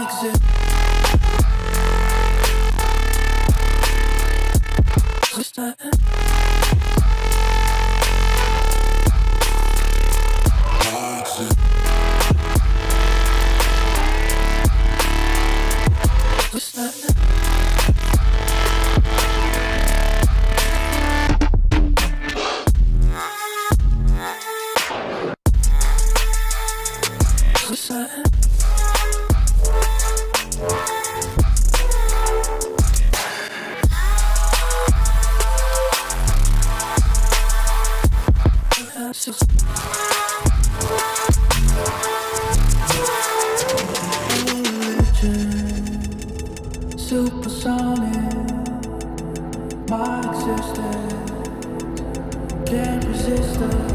exist. What's that? What's that? What's that? Supersonic, my existence can't resist us.